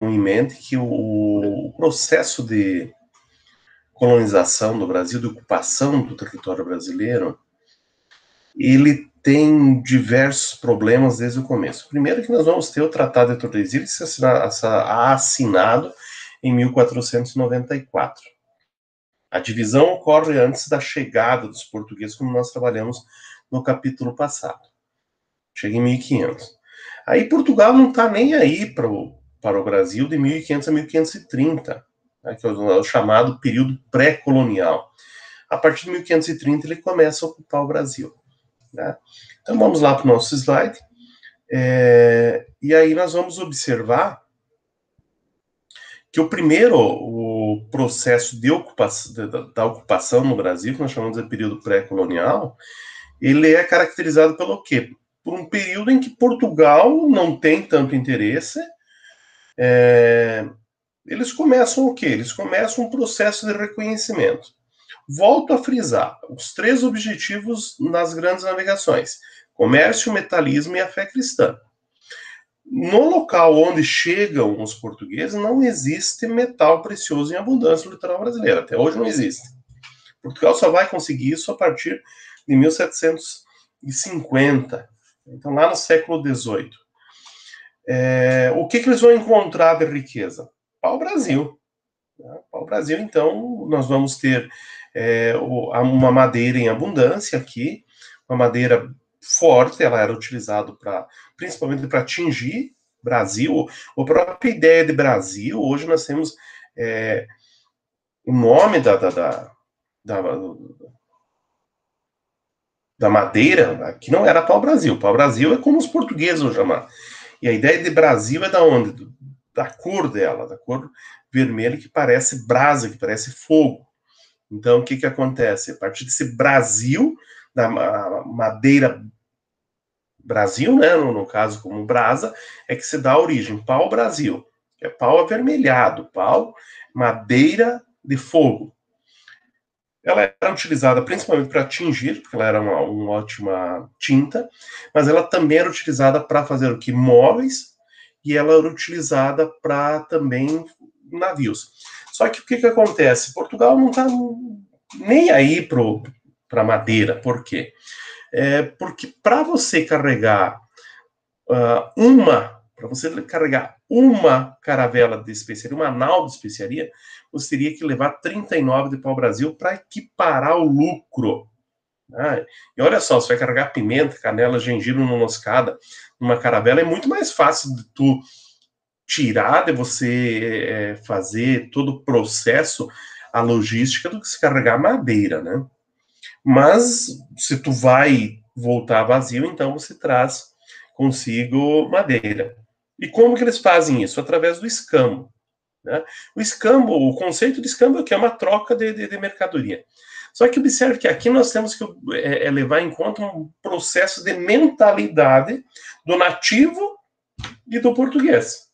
em mente que o processo de colonização do Brasil, de ocupação do território brasileiro, ele tem diversos problemas desde o começo. Primeiro que nós vamos ter o Tratado de Tordesilhas assinado em 1494. A divisão ocorre antes da chegada dos portugueses, como nós trabalhamos no capítulo passado. Chega em 1500. Aí Portugal não está nem aí para o Brasil de 1500 a 1530, né, que é o chamado período pré-colonial. A partir de 1530 ele começa a ocupar o Brasil. Né? Então vamos lá para o nosso slide. E aí nós vamos observar que o processo de da ocupação no Brasil, que nós chamamos de período pré-colonial, ele é caracterizado pelo quê? Por um período em que Portugal não tem tanto interesse. Eles começam o quê? Eles começam um processo de reconhecimento. Volto a frisar os 3 objetivos nas grandes navegações: comércio, metalismo e a fé cristã. No local onde chegam os portugueses, não existe metal precioso em abundância no litoral brasileiro. Até hoje não existe. Portugal só vai conseguir isso a partir de 1750. Então, lá no século XVIII. O que eles vão encontrar de riqueza? Pau-brasil. Pau-brasil, então, nós vamos ter uma madeira em abundância aqui, uma madeira forte, ela era utilizada principalmente para tingir Brasil. A própria ideia de Brasil, hoje nós temos o nome da madeira, que não era pau-brasil. Pau-brasil é como os portugueses vão chamar. E a ideia de Brasil é da onde? Da cor dela, da cor vermelha que parece brasa, que parece fogo. Então, o que acontece? A partir desse Brasil, da madeira Brasil, né, no caso como brasa, é que se dá a origem, pau-brasil, que é pau avermelhado, pau, madeira de fogo. Ela era utilizada principalmente para tingir, porque ela era uma ótima tinta, mas ela também era utilizada para fazer o que? Móveis, e ela era utilizada para também navios. Só que o que acontece? Portugal não está nem aí para madeira. Por quê? Porque para você carregar uma caravela de especiaria, uma nau de especiaria, você teria que levar 39 de pau-brasil para equiparar o lucro. E olha só, você vai carregar pimenta, canela, gengibre numa moscada, numa caravela, é muito mais fácil de tu tirar, de você fazer todo o processo, a logística, do que se carregar madeira, né? Mas, se tu vai voltar vazio, então você traz consigo madeira. E como que eles fazem isso? Através do escambo. Né? O conceito de escambo é que é uma troca de mercadoria. Só que observe que aqui nós temos que levar em conta um processo de mentalidade do nativo e do português.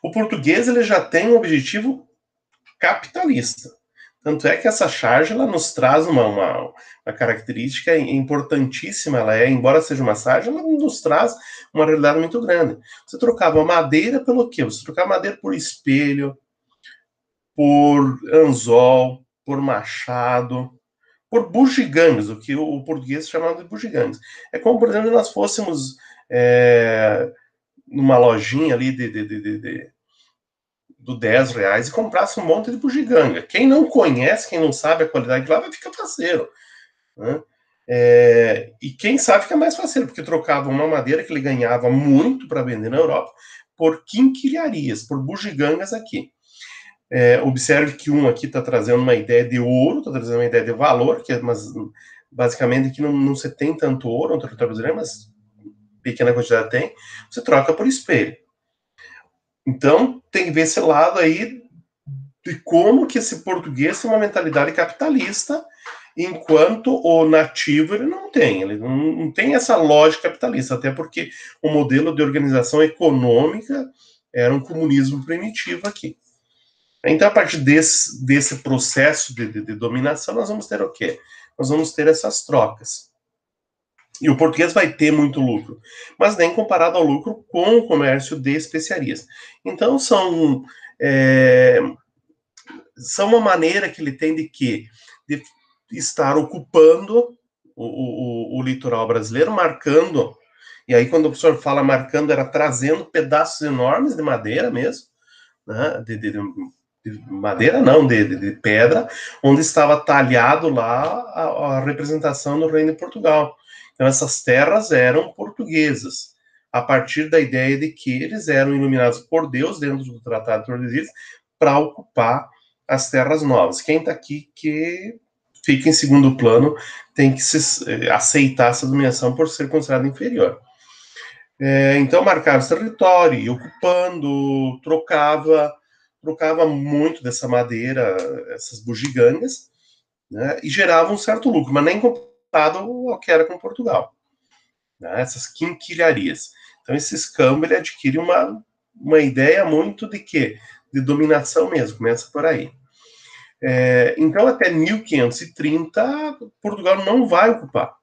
O português ele já tem um objetivo capitalista. Tanto é que essa charge ela nos traz uma característica importantíssima. Embora seja uma charge, ela nos traz uma realidade muito grande. Você trocava madeira pelo quê? Você trocava madeira por espelho, por anzol, por machado, por bugigangas, o que o português chamava de bugigangas. É como, por exemplo, nós fôssemos numa lojinha ali do 10 reais e comprasse um monte de bugiganga. Quem não conhece, quem não sabe a qualidade de lá, vai ficar faceiro. Né? E quem sabe fica mais faceiro, porque trocava uma madeira que ele ganhava muito para vender na Europa por quinquilharias, por bugigangas aqui. Observe que um aqui está trazendo uma ideia de ouro, está trazendo uma ideia de valor, mas basicamente aqui não se tem tanto ouro no território brasileiro, mas pequena quantidade tem, você troca por espelho. Então, tem que ver esse lado aí de como que esse português tem uma mentalidade capitalista, enquanto o nativo ele não tem essa lógica capitalista, até porque o modelo de organização econômica era um comunismo primitivo aqui. Então, a partir desse processo de dominação, nós vamos ter o quê? Nós vamos ter essas trocas. E o português vai ter muito lucro, mas nem comparado ao lucro com o comércio de especiarias. Então, são uma maneira que ele tem de estar ocupando o litoral brasileiro, marcando, e aí quando o professor fala marcando, era trazendo pedaços enormes de madeira mesmo, né, de madeira não, de pedra, onde estava talhado lá a representação do reino de Portugal. Então essas terras eram portuguesas, a partir da ideia de que eles eram iluminados por Deus dentro do Tratado de Tordesilhas para ocupar as terras novas. Quem está aqui que fica em segundo plano tem que aceitar essa dominação por ser considerado inferior. Então marcava esse território, ia ocupando, trocava muito dessa madeira, essas bugigangas, né, e gerava um certo lucro, mas nem comparado ao que era com Portugal, né, essas quinquilharias. Então esse escambo ele adquire uma ideia muito de quê? De dominação mesmo, começa por aí. Então até 1530 Portugal não vai ocupar,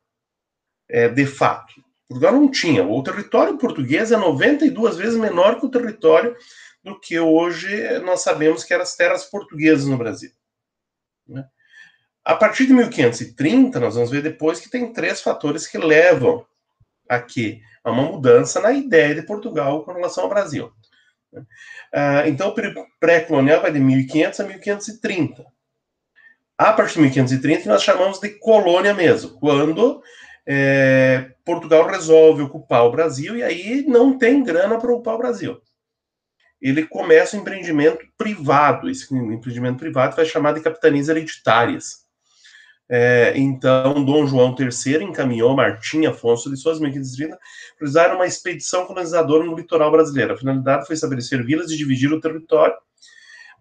de fato. Portugal não tinha. O território português é 92 vezes menor que o território do que hoje nós sabemos que eram as terras portuguesas no Brasil. Né? A partir de 1530, nós vamos ver depois que tem 3 fatores que levam aqui a uma mudança na ideia de Portugal com relação ao Brasil. Então, o pré-colonial vai de 1500 a 1530. A partir de 1530, nós chamamos de colônia mesmo, quando Portugal resolve ocupar o Brasil e aí não tem grana para ocupar o Brasil. Ele começa um empreendimento privado. Esse empreendimento privado vai chamar de capitanias hereditárias. Então, Dom João III encaminhou Martim Afonso de Souza, 1530, para usar uma expedição colonizadora no litoral brasileiro. A finalidade foi estabelecer vilas e dividir o território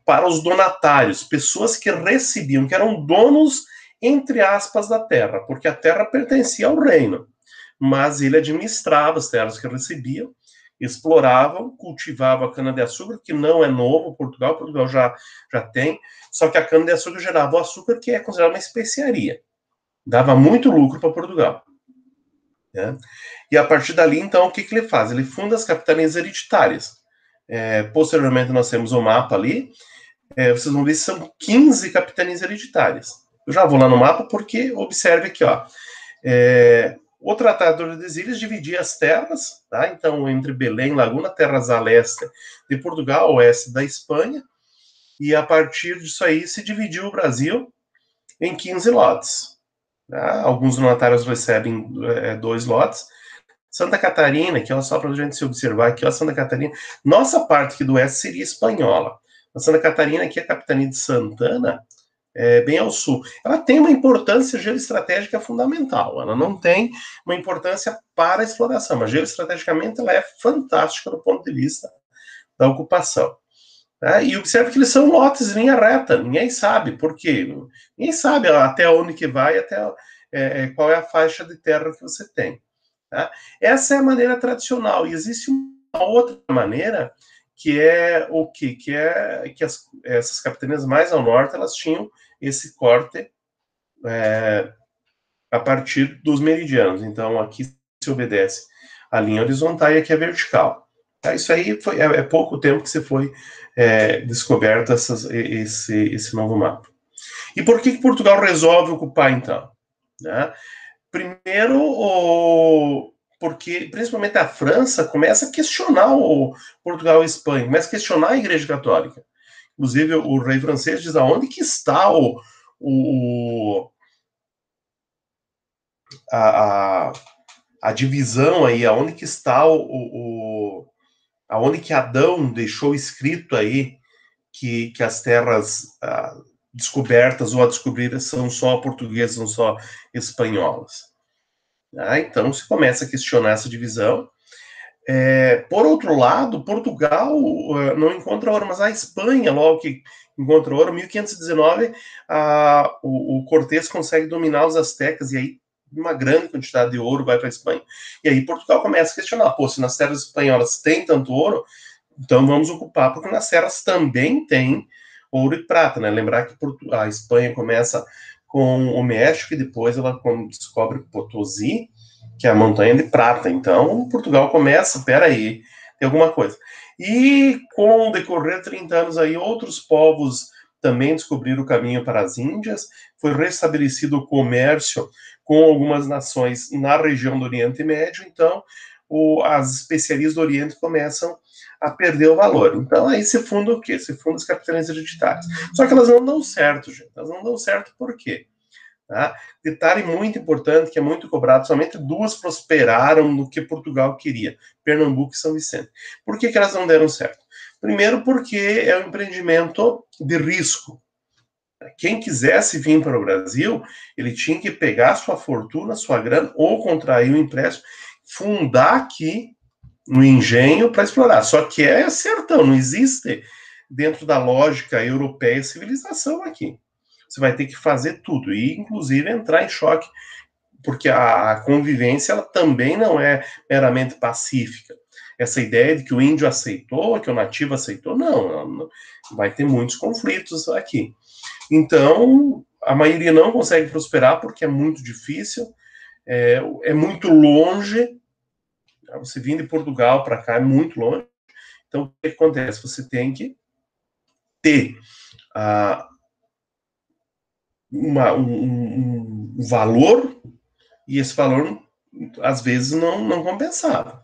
para os donatários, pessoas que recebiam, que eram donos, entre aspas, da terra, porque a terra pertencia ao reino, mas ele administrava as terras que recebiam, exploravam, cultivavam a cana-de-açúcar, que não é novo, Portugal já tem, só que a cana-de-açúcar gerava o açúcar, que é considerado uma especiaria. Dava muito lucro para Portugal. Né? E a partir dali, então, o que ele faz? Ele funda as capitanias hereditárias. Posteriormente, nós temos o mapa ali, vocês vão ver que são 15 capitanias hereditárias. Eu já vou lá no mapa porque observe aqui, ó. O Tratado de Tordesilhas dividia as terras, tá? Então, entre Belém, Laguna, terras a leste de Portugal, oeste da Espanha, e a partir disso aí se dividiu o Brasil em 15 lotes. Tá? Alguns donatários recebem 2 lotes. Santa Catarina, que é só para a gente se observar aqui, ó, Santa Catarina, nossa parte aqui do oeste seria espanhola. A Santa Catarina, aqui é a capitania de Santana, bem ao sul. Ela tem uma importância geoestratégica fundamental. Ela não tem uma importância para a exploração, mas geoestrategicamente ela é fantástica do ponto de vista da ocupação. Tá? E observe que eles são lotes em linha reta. Ninguém sabe por quê. Ninguém sabe até onde que vai, qual é a faixa de terra que você tem. Tá? Essa é a maneira tradicional. E existe uma outra maneira que é o quê? Que essas capitanias mais ao norte, elas tinham esse corte a partir dos meridianos. Então, aqui se obedece a linha horizontal e aqui a vertical. Tá? Isso aí é pouco tempo que se foi descoberto esse novo mapa. E por que Portugal resolve ocupar, então? Né? Primeiro, porque principalmente a França começa a questionar o Portugal e a Espanha, começa a questionar a Igreja Católica. Inclusive, o rei francês diz aonde que está a divisão aí, aonde que está aonde que Adão deixou escrito aí que as terras descobertas ou a descobrir são só portuguesas, não só espanholas. Então se começa a questionar essa divisão. Por outro lado, Portugal não encontra ouro, mas a Espanha, logo que encontra ouro, em 1519, o Cortés consegue dominar os astecas, e aí uma grande quantidade de ouro vai para a Espanha. E aí Portugal começa a questionar, se nas terras espanholas tem tanto ouro, então vamos ocupar, porque nas terras também tem ouro e prata, né? Lembrar que a Espanha começa com o México, e depois ela descobre Potosí, que é a montanha de prata. Então, Portugal começa, peraí, tem alguma coisa. E com o decorrer de 30 anos aí, outros povos também descobriram o caminho para as Índias, foi restabelecido o comércio com algumas nações na região do Oriente Médio, então as especiarias do Oriente começam a perder o valor. Então aí se funda o quê? Se funda as capitanias hereditárias. Só que elas não dão certo, gente. Elas não dão certo por quê? Tá? Detalhe muito importante, que é muito cobrado, somente duas prosperaram no que Portugal queria, Pernambuco e São Vicente. Por que elas não deram certo? Primeiro porque é um empreendimento de risco. Quem quisesse vir para o Brasil, ele tinha que pegar sua fortuna, sua grana, ou contrair um empréstimo, fundar aqui no engenho para explorar. Só que é sertão, não existe dentro da lógica europeia civilização aqui. Você vai ter que fazer tudo e, inclusive, entrar em choque, porque a convivência ela também não é meramente pacífica. Essa ideia de que o índio aceitou, que o nativo aceitou, não vai ter muitos conflitos aqui. Então, a maioria não consegue prosperar porque é muito difícil, é muito longe. Você vir de Portugal para cá é muito longe. Então, o que acontece? Você tem que ter um valor, e esse valor, às vezes, não compensava.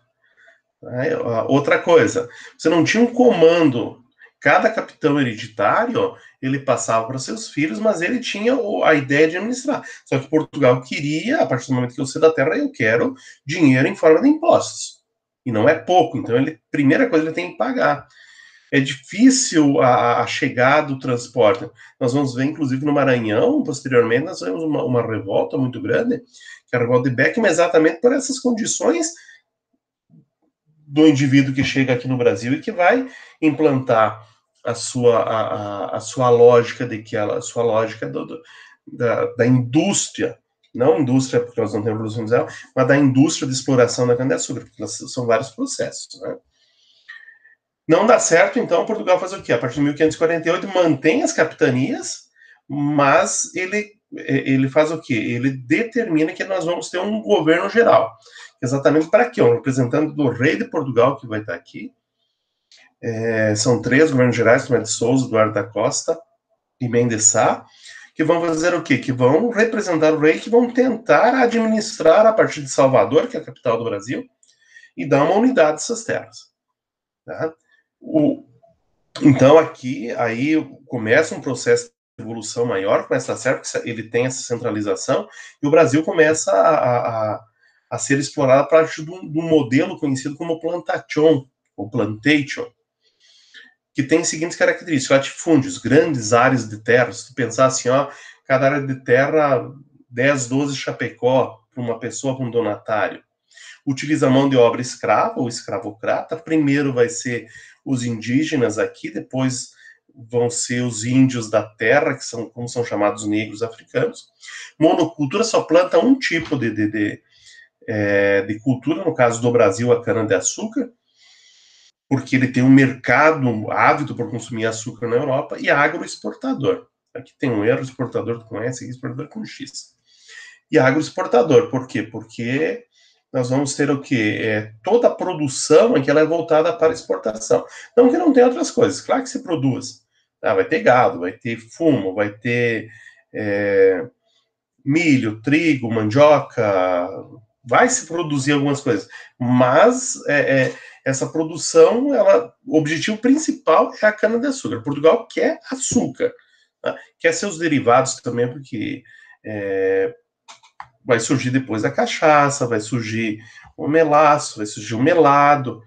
Outra coisa, você não tinha um comando. Cada capitão hereditário, ele passava para seus filhos, mas ele tinha a ideia de administrar. Só que Portugal queria, a partir do momento que eu sei da terra, eu quero dinheiro em forma de impostos. E não é pouco, então primeira coisa ele tem que pagar. É difícil a chegada do transporte. Nós vamos ver, inclusive, no Maranhão, posteriormente, nós vemos uma revolta muito grande, que é a revolta de Beckman, exatamente por essas condições do indivíduo que chega aqui no Brasil e que vai implantar a sua lógica a sua lógica da indústria, não indústria porque nós não temos revolução industrial, mas da indústria de exploração da cana-de-açúcar, porque são vários processos, né? Não dá certo, então Portugal faz o quê? A partir de 1548 mantém as capitanias, mas ele faz o quê? Ele determina que nós vamos ter um governo geral. Exatamente para quê? Um representante do rei de Portugal que vai estar aqui. São 3 governos gerais, Tomé de Souza, Eduardo da Costa e Mendes Sá, que vão fazer o quê? Que vão representar o rei, que vão tentar administrar a partir de Salvador, que é a capital do Brasil, e dar uma unidade dessas terras. Tá? Então aqui aí começa um processo de evolução maior, começa a dar certo, ele tem essa centralização, e o Brasil começa a ser explorado a partir de um modelo conhecido como plantation, ou plantation, que tem as seguintes características: latifúndios, grandes áreas de terra. Se tu pensar assim, cada área de terra, 10, 12 Chapecó para uma pessoa, para um donatário. Utiliza mão de obra escrava ou escravocrata. Primeiro vai ser os indígenas aqui, depois vão ser os índios da terra, que são como são chamados negros africanos. Monocultura só planta um tipo de cultura, no caso do Brasil, a cana-de-açúcar, porque ele tem um mercado ávido por consumir açúcar na Europa, e agroexportador. Aqui tem um erro, exportador com S, aqui exportador com X. E agroexportador, por quê? Porque nós vamos ter o quê? Toda a produção aqui ela é voltada para exportação. Não que não tenha outras coisas, claro que se produz. Vai ter gado, vai ter fumo, vai ter milho, trigo, mandioca, vai se produzir algumas coisas, mas essa produção, o objetivo principal é a cana-de-açúcar. Portugal quer açúcar, tá? Quer seus derivados também, porque vai surgir depois a cachaça, vai surgir o melaço, vai surgir o melado,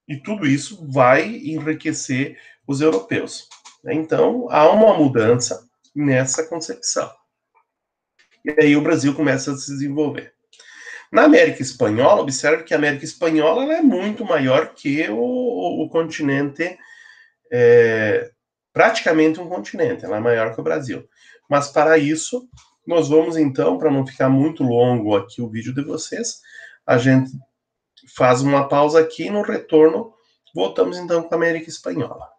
e tudo isso vai enriquecer os europeus. Então, há uma mudança nessa concepção. E aí o Brasil começa a se desenvolver. Na América Espanhola, observe que a América Espanhola ela é muito maior que o continente, praticamente um continente, ela é maior que o Brasil. Mas para isso, nós vamos então, para não ficar muito longo aqui o vídeo de vocês, a gente faz uma pausa aqui e no retorno voltamos então com a América Espanhola.